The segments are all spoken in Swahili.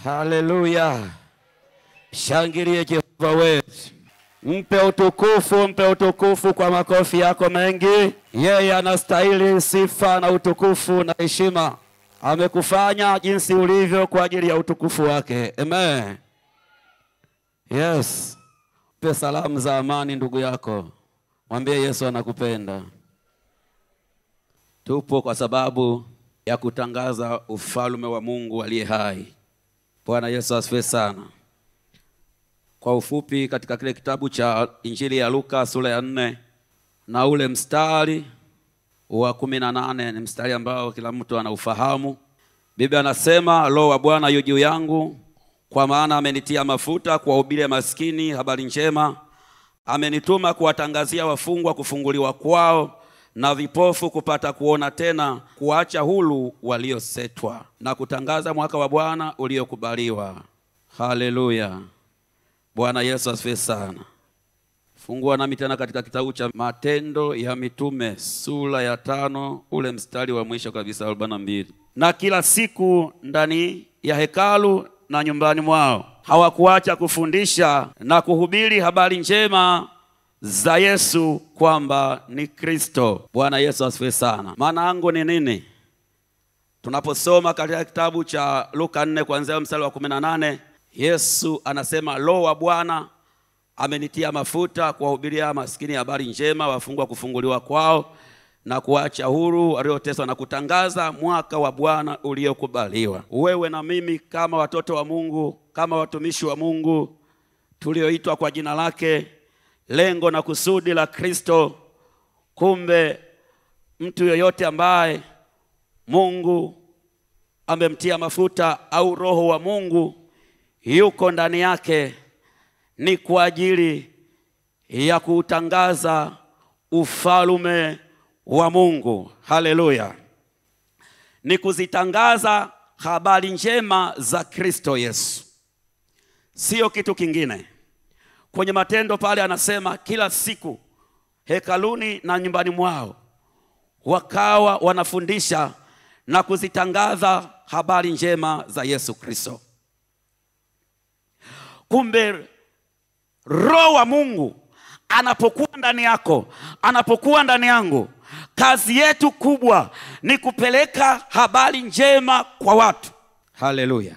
Haleluya. Shangilie Jehova wetu. Mpe utukufu kwa makofi yako mengi. Yeye anastahili sifa na utukufu na heshima. Amekufanya jinsi ulivyo kwa ajili ya utukufu wake. Amen. Yes. Mpe salamu za amani ndugu yako. Mwambie Yesu anakupenda. Tupo kwa sababu ya kutangaza ufalme wa Mungu aliye hai. Bwana Yesu asifiwe sana. Kwa ufupi, katika kile kitabu cha Injili ya Luka sura ya 4 na ule mstari wa 18 ni mstari ambao kila mtu anaufahamu. Biblia anasema, Roho wa Bwana yu juu yangu, kwa maana amenitia mafuta kuwahubiria maskini habari njema. Amenituma kuwatangazia wafungwa kufunguliwa kwao, na vipofu kupata kuona tena, kuacha huru waliosetwa, na kutangaza mwaka wa Bwana uliokubaliwa. Haleluya. Bwana Yesu asifiwe sana. Fungua nami tena katika kitabu cha Matendo ya Mitume sura ya 5 ule mstari wa mwisho kabisa 42. Na kila siku ndani ya hekalu na nyumbani mwao hawakuacha kufundisha na kuhubiri habari njema za Yesu kwamba ni Kristo. Bwana Yesu asifiwe sana. Maana yangu ni nini? Tunaposoma katika kitabu cha Luka 4 kuanzia mstari wa 18, Yesu anasema, Roho wa Bwana amenitia mafuta kuwahubiria maskini habari njema, wafungwa kufunguliwa kwao, na kuacha huru walioteswa, na kutangaza mwaka wa Bwana uliokubaliwa. Wewe na mimi kama watoto wa Mungu, kama watumishi wa Mungu tulioitwa kwa jina lake, lengo na kusudi la Kristo. Kumbe mtu yoyote ambaye Mungu amemtia mafuta au Roho wa Mungu yuko ndani yake, ni kwa ajili ya kutangaza ufalme wa Mungu. Haleluya. Ni kuzitangaza habari njema za Kristo Yesu, sio kitu kingine. Kwenye Matendo pale anasema kila siku hekaluni na nyumbani mwao wakawa wanafundisha na kuzitangaza habari njema za Yesu Kristo. Kumbe Roho wa Mungu anapokuwa ndani yako, anapokuwa ndani yangu, kazi yetu kubwa ni kupeleka habari njema kwa watu. Haleluya.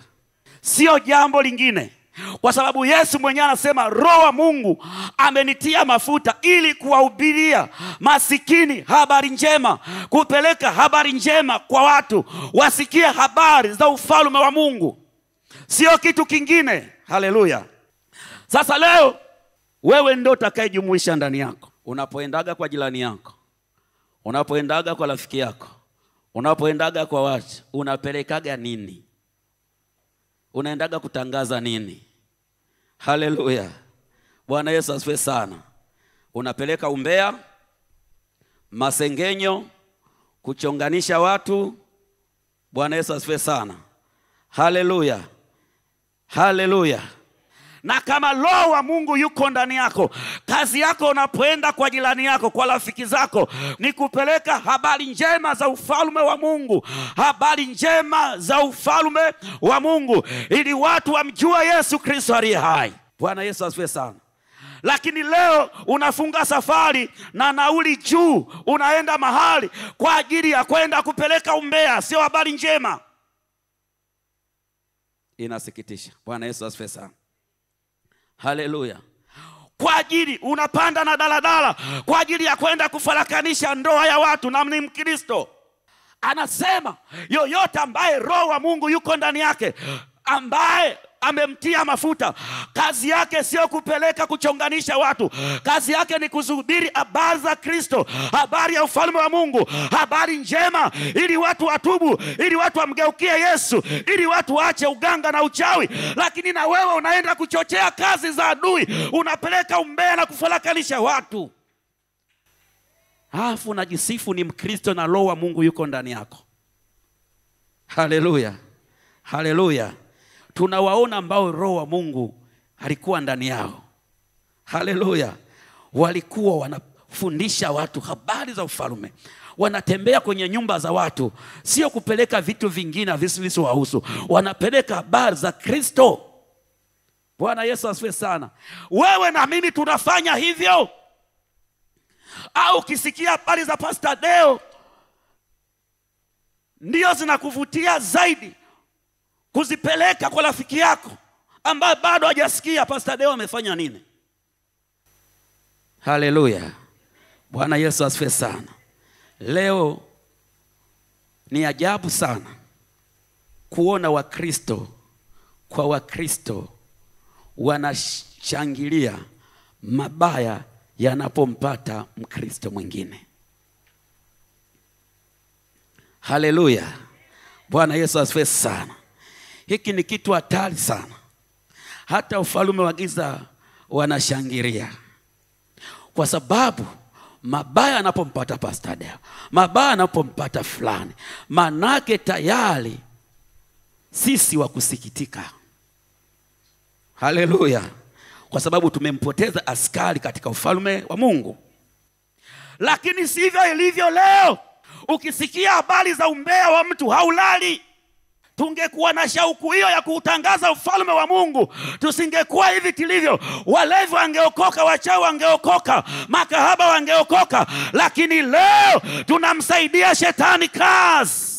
Sio jambo lingine. Kwa sababu Yesu mwenyewe anasema, Roho wa Mungu amenitia mafuta ili kuwahubiria masikini habari njema, kupeleka habari njema kwa watu, wasikie habari za ufalme wa Mungu. Sio kitu kingine. Haleluya. Sasa leo wewe ndio utakayejumuisha ndani yako. Unapoendaga kwa jirani yako, unapoendaga kwa rafiki yako, unapoendaga kwa watu, unapelekaga nini? Unaendaga kutangaza nini? Haleluya. Bwana Yesu asifiwe sana. Unapeleka umbea, masengenyo, kuchonganisha watu. Bwana Yesu asifiwe sana. Haleluya. Haleluya. Na kama Roho wa Mungu yuko ndani yako, kazi yako unapoenda kwa jirani yako, kwa rafiki zako, ni kupeleka habari njema za ufalme wa Mungu, habari njema za ufalme wa Mungu, ili watu wamjue Yesu Kristo aliye hai. Bwana Yesu asifiwe sana. Lakini leo unafunga safari na nauli juu, unaenda mahali kwa ajili ya kwenda kupeleka umbea, sio habari njema. Inasikitisha. Bwana Yesu asifiwe sana. Haleluya. Kwa ajili unapanda na daladala kwa ajili ya kwenda kufarakanisha ndoa ya watu na ni Mkristo. Anasema yoyote ambaye Roho wa Mungu yuko ndani yake, ambaye amemtia mafuta, kazi yake sio kupeleka kuchonganisha watu. Kazi yake ni kuhubiri habari za Kristo, habari ya ufalme wa Mungu, habari njema, ili watu watubu, ili watu wamgeukie Yesu, ili watu waache uganga na uchawi. Lakini na wewe unaenda kuchochea kazi za adui, unapeleka umbea na kufarakanisha watu. Alafu unajisifu ni Mkristo na Roho wa Mungu yuko ndani yako. Haleluya. Haleluya. Tunawaona ambao Roho wa Mungu alikuwa ndani yao. Haleluya. Walikuwa wanafundisha watu habari za ufalme. wanatembea kwenye nyumba za watu, sio kupeleka vitu vingine visivyowahusu, wanapeleka habari za Kristo. Bwana Yesu asifiwe sana. Wewe na mimi tunafanya hivyo. Au ukisikia habari za Pastor Deo ndio zinakuvutia zaidi kuzipeleka kwa rafiki yako ambaye bado hajasikia Pastor Deo amefanya nini. Haleluya. Bwana Yesu asifiwe sana. Leo ni ajabu sana kuona Wakristo kwa Wakristo wanashangilia mabaya yanapompata Mkristo mwingine. Haleluya. Bwana Yesu asifiwe sana. Hiki ni kitu hatari sana. Hata ufalme wa giza wanashangilia, kwa sababu mabaya yanapompata Pastor Deo, mabaya yanapompata fulani, manake tayari sisi wa kusikitika. Haleluya. Kwa sababu tumempoteza askari katika ufalme wa Mungu. Lakini sivyo ilivyo leo. Ukisikia habari za umbea wa mtu haulali. Tungekuwa na shauku hiyo ya kuutangaza ufalme wa Mungu, tusingekuwa hivi tulivyo. Walevi wangeokoka, wachawi wangeokoka, makahaba wangeokoka. Lakini leo tunamsaidia shetani kazi.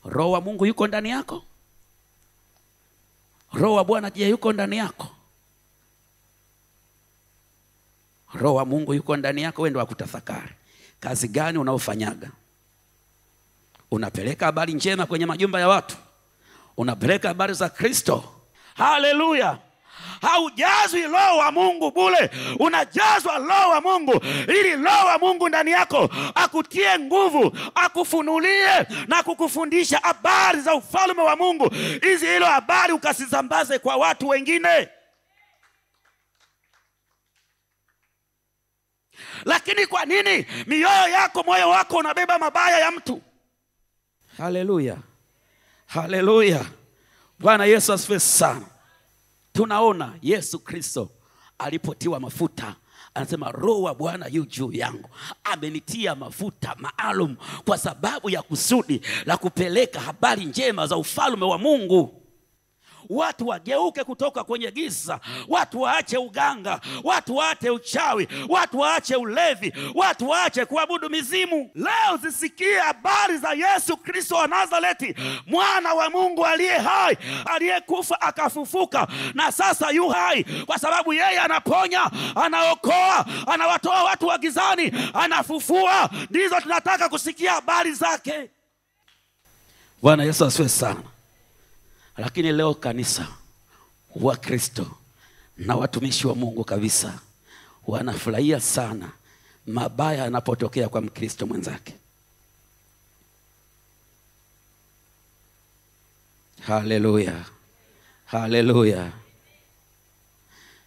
Roho wa Mungu yuko ndani yako? Roho wa Bwana je, yuko ndani yako? Roho wa Mungu yuko ndani yako? Wewe ndio wakutafakari. Kazi gani unaofanyaga? Unapeleka habari njema kwenye majumba ya watu? Unapeleka habari za Kristo? Haleluya. Haujazwi Roho wa Mungu bure, unajazwa Roho wa Mungu ili Roho wa Mungu ndani yako akutie nguvu, akufunulie na kukufundisha habari za ufalme wa Mungu. Hizi hilo habari ukasisambaze kwa watu wengine. Lakini kwa nini mioyo yako, moyo wako unabeba mabaya ya mtu? Haleluya. Haleluya. Bwana Yesu asifiwe sana. Tunaona Yesu Kristo alipotiwa mafuta, anasema Roho wa Bwana yu juu yangu, amenitia mafuta maalum kwa sababu ya kusudi la kupeleka habari njema za ufalme wa Mungu. Watu wageuke kutoka kwenye giza, watu waache uganga, watu waache uchawi, watu waache ulevi, watu waache kuabudu mizimu. Leo zisikie habari za Yesu Kristo wa Nazareti, mwana wa Mungu aliye hai, aliyekufa akafufuka na sasa yu hai, kwa sababu yeye anaponya, anaokoa, anawatoa watu wa gizani, anafufua. Ndizo tunataka kusikia habari zake. Bwana Yesu asifiwe sana. Lakini leo kanisa, wa Kristo na watumishi wa Mungu kabisa wanafurahia sana mabaya yanapotokea kwa Mkristo mwenzake. Haleluya. Haleluya.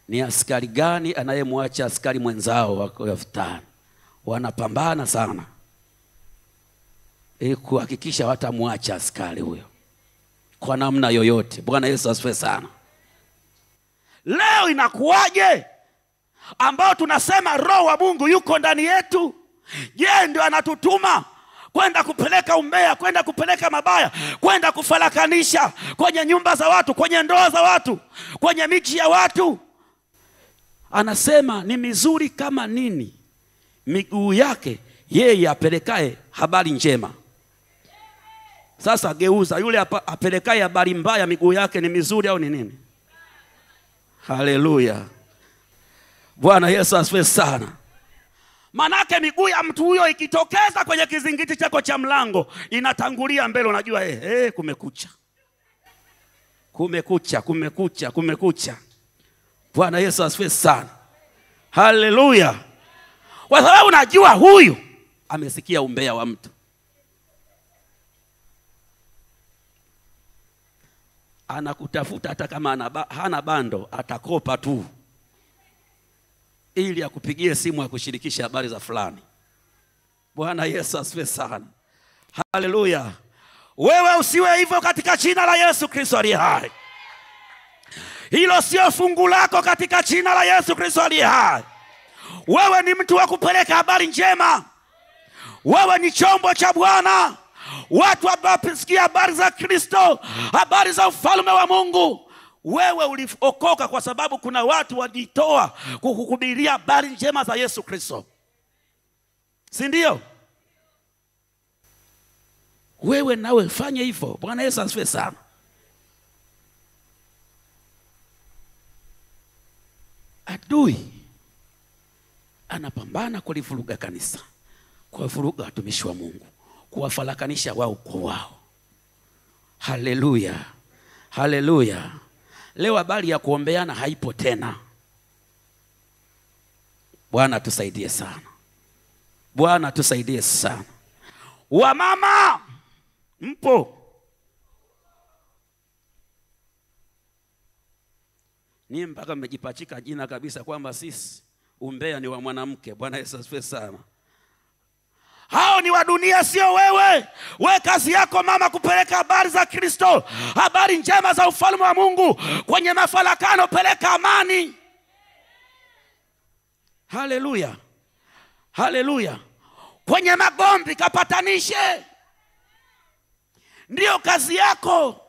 Ni askari gani anayemwacha askari mwenzao wako yafutani? Wanapambana sana ili kuhakikisha watamwacha askari huyo kwa namna yoyote. Bwana Yesu asifiwe sana. Leo inakuwaje ambao tunasema Roho wa Mungu yuko ndani yetu? Je, ndio anatutuma kwenda kupeleka umbea, kwenda kupeleka mabaya, kwenda kufarakanisha kwenye nyumba za watu, kwenye ndoa za watu, kwenye miji ya watu? Anasema ni mizuri kama nini miguu yake yeye apelekaye habari njema. Sasa geuza, yule apelekaye habari mbaya miguu yake ni mizuri au ni nini? Haleluya. Bwana Yesu asifiwe sana. Manake miguu ya mtu huyo ikitokeza kwenye kizingiti chako cha mlango, inatangulia mbele, unajua kumekucha. Kumekucha, kumekucha, kumekucha. Bwana Yesu asifiwe sana. Haleluya. Kwa sababu najua huyu amesikia umbea wa mtu. Anakutafuta hata kama hana bando, atakopa tu ili akupigie simu akushirikisha habari za fulani. Bwana Yesu asifiwe sana. Haleluya. Wewe usiwe hivyo katika jina la Yesu Kristo aliye hai. Hilo sio fungu lako katika jina la Yesu Kristo aliye hai. Wewe ni mtu wa kupeleka habari njema. Wewe ni chombo cha Bwana. Watu wapisikia habari za Kristo, habari za ufalme wa Mungu. Wewe uliokoka kwa sababu kuna watu wajitoa kukuhubiria habari njema za Yesu Kristo, si ndio? Wewe nawe fanye hivyo. Bwana Yesu asifiwe sana. Adui anapambana kulivuruga kanisa, kuwavuruga watumishi wa Mungu, kuwafarakanisha wao kwa wao. Haleluya, haleluya. Leo habari ya kuombeana haipo tena. Bwana tusaidie sana. Bwana tusaidie sana. Wamama mpo? Ni mpaka mmejipachika jina kabisa kwamba sisi umbea ni wa mwanamke. Bwana Yesu asifiwe sana. Hao ni wa dunia, sio wewe. Wewe kazi yako mama kupeleka habari za Kristo, habari njema za ufalme wa Mungu. Kwenye mafarakano peleka amani. Haleluya, haleluya. Kwenye magomvi kapatanishe. Ndio kazi yako.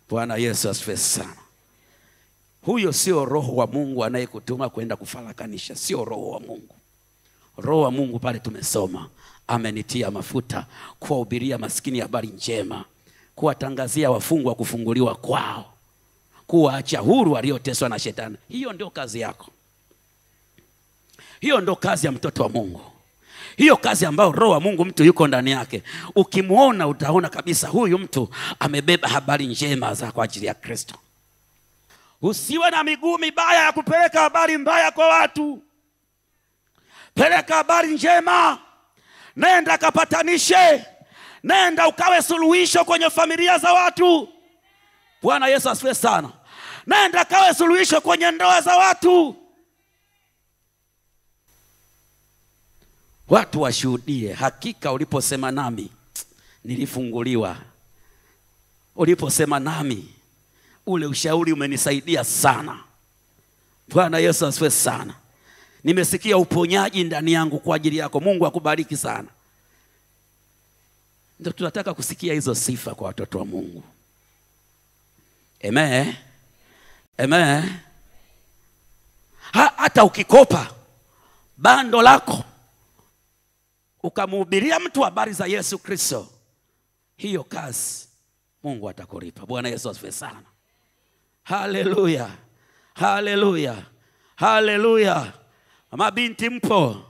Bwana Yesu asifiwe sana. Huyo sio roho wa Mungu anayekutuma kwenda kufarakanisha. Sio roho wa Mungu. Roho wa Mungu pale tumesoma, amenitia mafuta kuwahubiria maskini habari njema, kuwatangazia wafungwa kufunguliwa kwao, kuwaacha huru walioteswa na shetani. Hiyo ndio kazi yako. Hiyo ndio kazi ya mtoto wa Mungu. Hiyo kazi ambayo roho wa Mungu mtu yuko ndani yake. Ukimuona utaona kabisa huyu mtu amebeba habari njema za kwa ajili ya Kristo. Usiwe na miguu mibaya ya kupeleka habari mbaya kwa watu. Peleka habari njema. Nenda kapatanishe. Nenda ukawe suluhisho kwenye familia za watu. Bwana Yesu asifiwe sana. Nenda kawe suluhisho kwenye ndoa za watu. Watu washuhudie, hakika uliposema nami nilifunguliwa. Uliposema nami ule ushauri umenisaidia sana. Bwana Yesu asifiwe sana. Nimesikia uponyaji ndani yangu kwa ajili yako. Mungu akubariki sana. Ndio tunataka kusikia hizo sifa kwa watoto wa Mungu. Amen. Amen. Hata ukikopa bando lako ukamhubiria mtu habari za Yesu Kristo, hiyo kazi Mungu atakulipa. Bwana Yesu asifiwe sana. Haleluya, haleluya, haleluya. Mabinti mpo?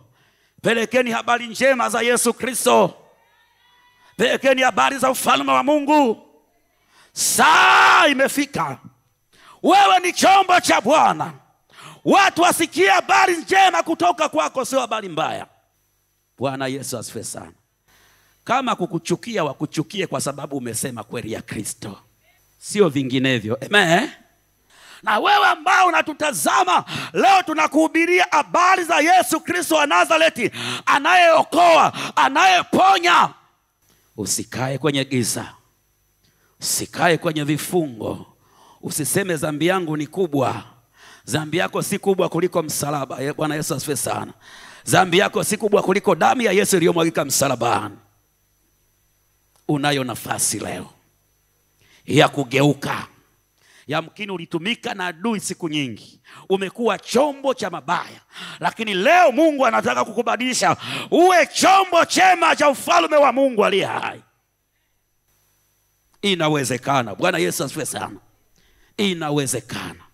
Pelekeni habari njema za Yesu Kristo. Pelekeni habari za ufalme wa Mungu. Saa imefika. Wewe ni chombo cha Bwana. Watu wasikie habari njema kutoka kwako, sio habari mbaya. Bwana Yesu asifiwe sana. Kama kukuchukia wakuchukie kwa sababu umesema kweli ya Kristo, sio vinginevyo. Amen. Na wewe ambao unatutazama leo, tunakuhubiria habari za Yesu Kristo wa Nazareti, anayeokoa, anayeponya. Usikae kwenye giza. Usikae kwenye vifungo. Usiseme dhambi yangu ni kubwa. Dhambi yako si kubwa kuliko msalaba. Bwana Yesu asifiwe sana. Dhambi yako si kubwa kuliko damu ya Yesu iliyomwagika msalabani. Unayo nafasi leo ya kugeuka. Yamkini ulitumika na adui siku nyingi, umekuwa chombo cha mabaya, lakini leo Mungu anataka kukubadilisha uwe chombo chema cha ufalme wa Mungu aliye hai. Inawezekana. Bwana Yesu asifiwe sana. Inawezekana.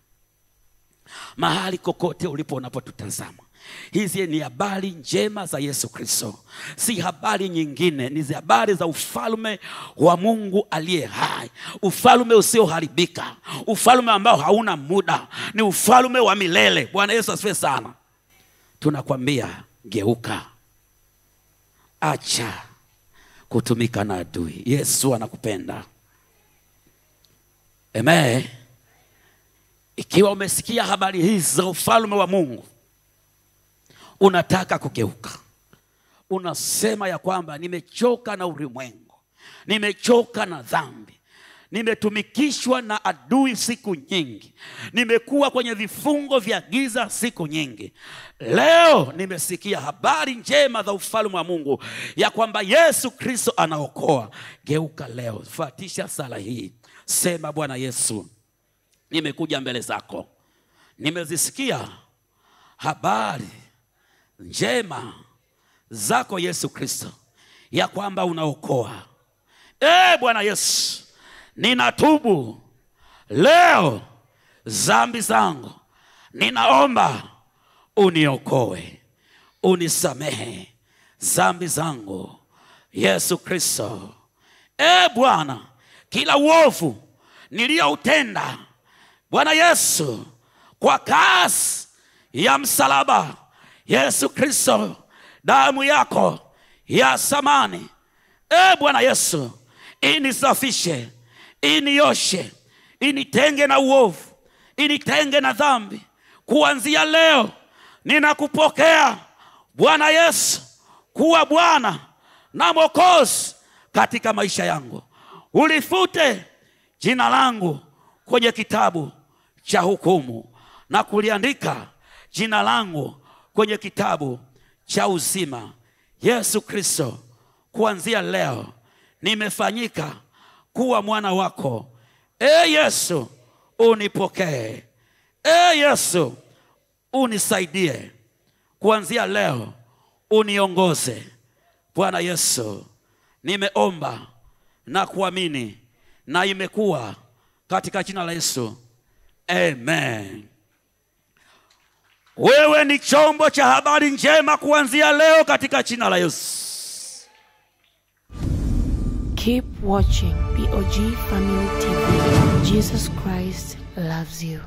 Mahali kokote ulipo unapotutazama, hizi ni habari njema za Yesu Kristo. Si habari nyingine, ni habari za ufalme wa Mungu aliye hai. Ufalme usioharibika, ufalme ambao hauna muda, ni ufalme wa milele. Bwana Yesu asifiwe sana. Tunakwambia geuka. Acha kutumika na adui. Yesu anakupenda. Amen. Ikiwa umesikia habari hizi za ufalme wa Mungu, unataka kugeuka, unasema ya kwamba nimechoka na ulimwengu, nimechoka na dhambi, nimetumikishwa na adui siku nyingi. Nimekuwa kwenye vifungo vya giza siku nyingi. Leo nimesikia habari njema za ufalme wa Mungu, ya kwamba Yesu Kristo anaokoa. Geuka leo, fuatisha sala hii. Sema, Bwana Yesu, nimekuja mbele zako. Nimezisikia habari njema zako Yesu Kristo, ya kwamba unaokoa. Bwana Yesu, ninatubu leo dhambi zangu. Ninaomba uniokoe, unisamehe dhambi zangu Yesu Kristo. Bwana, kila uovu nilioutenda Bwana Yesu, kwa kazi ya msalaba Yesu Kristo, damu yako ya thamani, Bwana Yesu, inisafishe, inioshe, initenge na uovu, initenge na dhambi. Kuanzia leo ninakupokea Bwana Yesu kuwa Bwana na Mwokozi katika maisha yangu. Ulifute jina langu kwenye kitabu cha hukumu, na kuliandika jina langu kwenye kitabu cha uzima. Yesu Kristo, kuanzia leo nimefanyika kuwa mwana wako. Yesu, unipokee. Yesu, unisaidie. Kuanzia leo uniongoze. Bwana Yesu, nimeomba na kuamini, na imekuwa katika jina la Yesu. Amen. Wewe ni chombo cha habari njema kuanzia leo katika jina la Yesu. Keep watching POG Family TV. Jesus Christ loves you.